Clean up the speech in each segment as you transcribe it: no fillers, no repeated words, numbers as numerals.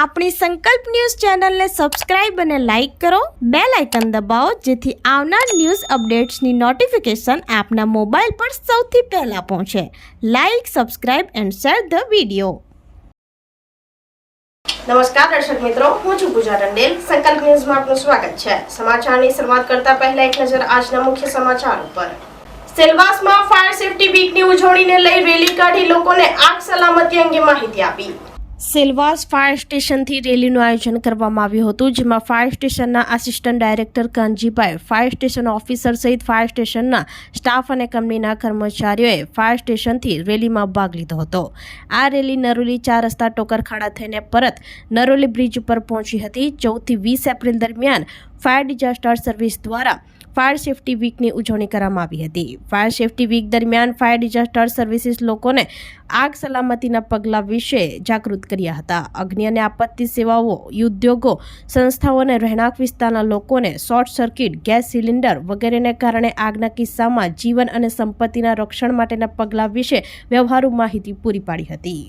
આપણી સંકલ્પ ન્યૂઝ ચેનલને સબસ્ક્રાઇબ અને લાઇક કરો, બેલ આઇકન દબાવો જેથી આવનાર ન્યૂઝ અપડેટ્સની નોટિફિકેશન આપના મોબાઈલ પર સૌથી પહેલા પહોંચે. Like, subscribe and share the video. નમસ્કાર દર્શક મિત્રો, હું છું પૂજા રંડેલ. સંકલ્પ ન્યૂઝમાં આપનું સ્વાગત છે. સમાચારની શરૂઆત કરતા પહેલા એક નજર આજના મુખ્ય સમાચાર ઉપર. સેલવાસમાં ફાયર સેફટી વીકની ઉજવણીને લઈ રેલી કાઢી લોકોને આગ સલામતી અંગે માહિતી આપી. સેલવાસ ફાયર સ્ટેશનથી રેલીનું આયોજન કરવામાં આવ્યું હતું, જેમાં ફાયર સ્ટેશનના assistant director Kanjibhai, fire station officer સહિત ફાયર સ્ટેશનના સ્ટાફ અને કંપનીના કર્મચારીઓએ ફાયર સ્ટેશનથી રેલીમાં ભાગ લીધો હતો. આ રેલી નરોલી 4 રસ્તા ટોકરખાડા થઈને પરત નરોલી બ્રિજ ઉપર પહોંચી હતી. 14 થી 20 એપ્રિલ દરમિયાન ફાયર ડિઝાસ્ટર સર્વિસ દ્વારા ફાયર સેફટી વીકની ઉજવણી કરવામાં આવી હતી. ફાયર સેફટી વીક દરમિયાન ફાયર ડિઝાસ્ટર સર્વિસીસ લોકોને આગ સલામતીના પગલાં વિશે જાગૃત કર્યા હતા. અગ્નિ અને આપત્તિ સેવાઓ, ઉદ્યોગો, સંસ્થાઓ અને રહેણાંક વિસ્તારના લોકોને શોર્ટ સર્કિટ, ગેસ સિલિન્ડર વગેરેને કારણે આગના કિસ્સામાં જીવન અને સંપત્તિના રક્ષણ માટેના પગલાં વિશે વ્યવહારુ માહિતી પૂરી પાડી હતી.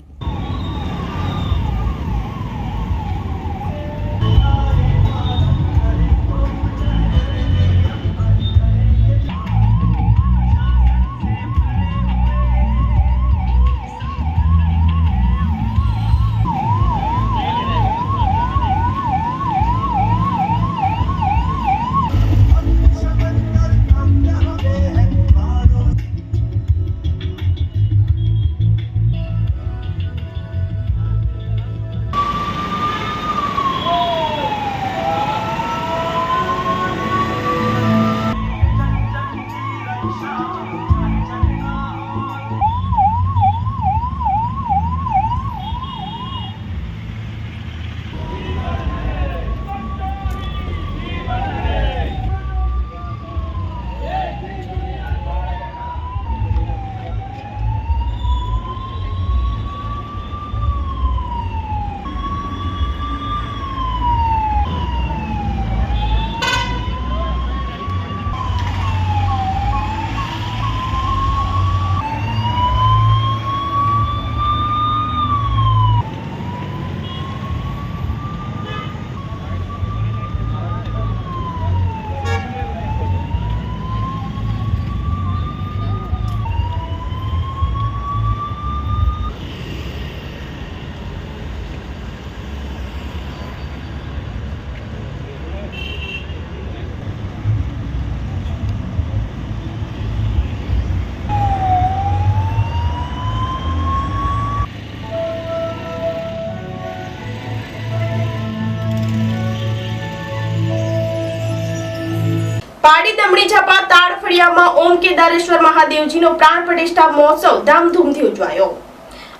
પાડી દમણી ઝાપા તાળફળિયામાં ઓમ કેદારેશ્વર મહાદેવજીનો પ્રાણ પ્રતિષ્ઠા મહોત્સવ ધામધૂમથી ઉજવાયો.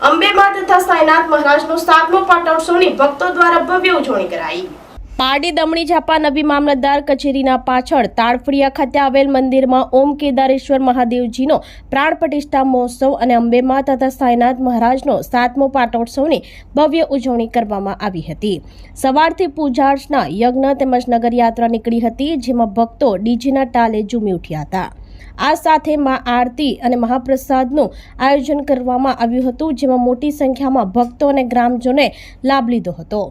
અંબેમાં તથા સાંઈનાથ મહારાજનો 7મો પાટોત્સવની ભક્તો દ્વારા ભવ્ય ઉજવણી કરાઈ. પારડી દમણી ઝાપા નવી મામલતદાર કચેરીના પાછળ તાળફળિયા ખાતે આવેલ મંદિરમાં ઓમ કેદારેશ્વર મહાદેવજીનો પ્રાણ પ્રતિષ્ઠા મહોત્સવ અને અંબેમાં તથા સાંઈનાથ મહારાજનો 7મો પાટોત્સવની ભવ્ય ઉજવણી કરવામાં આવી હતી. સવારથી પૂજા અર્ચના, યજ્ઞ તેમજ નગરયાત્રા નીકળી હતી, જેમાં ભક્તો ડીજેના તાલે ઝૂમી ઉઠ્યા હતા. આ સાથે મા આરતી અને મહાપ્રસાદનું આયોજન કરવામાં આવ્યું હતું, જેમાં મોટી સંખ્યામાં ભક્તો અને ગ્રામજનોએ લાભ લીધો હતો.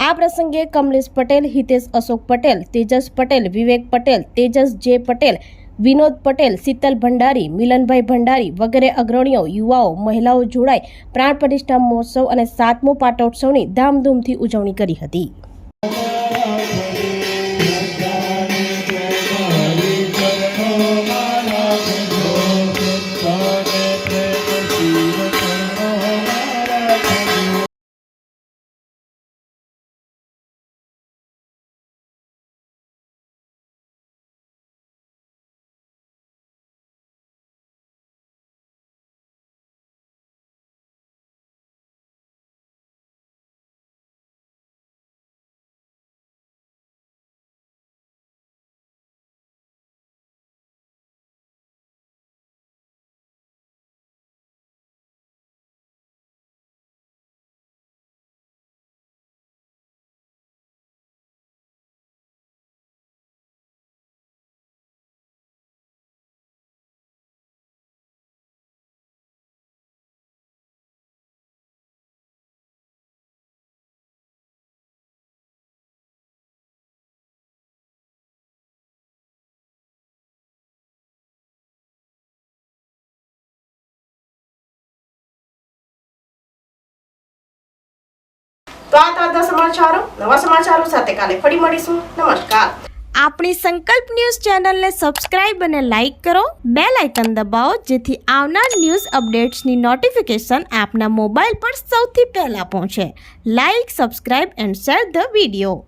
આ પ્રસંગે કમલેશ પટેલ, હિતેશ અશોક પટેલ, તેજસ પટેલ, વિવેક પટેલ, તેજસ જે પટેલ, વિનોદ પટેલ, શીતલ ભંડારી, મિલનભાઈ ભંડારી વગેરે અગ્રણીઓ, યુવાઓ, મહિલાઓ જોડાઈ પ્રાણ પ્રતિષ્ઠા મહોત્સવ અને 7મો પાટોત્સવની ધામધૂમથી ઉજવણી કરી હતી. તો આ તાજા સમાચારો, નવા સમાચારો સાથે કાલે ફરી મળીશું. નમસ્કાર. આપણી સંકલ્પ ન્યૂઝ ચેનલને સબસ્ક્રાઇબ અને લાઇક કરો, બેલ આઇકન દબાવો જેથી આવનાર ન્યૂઝ અપડેટ્સની નોટિફિકેશન આપના મોબાઈલ પર સૌથી પહેલા પહોંચે. Like, subscribe and share the video.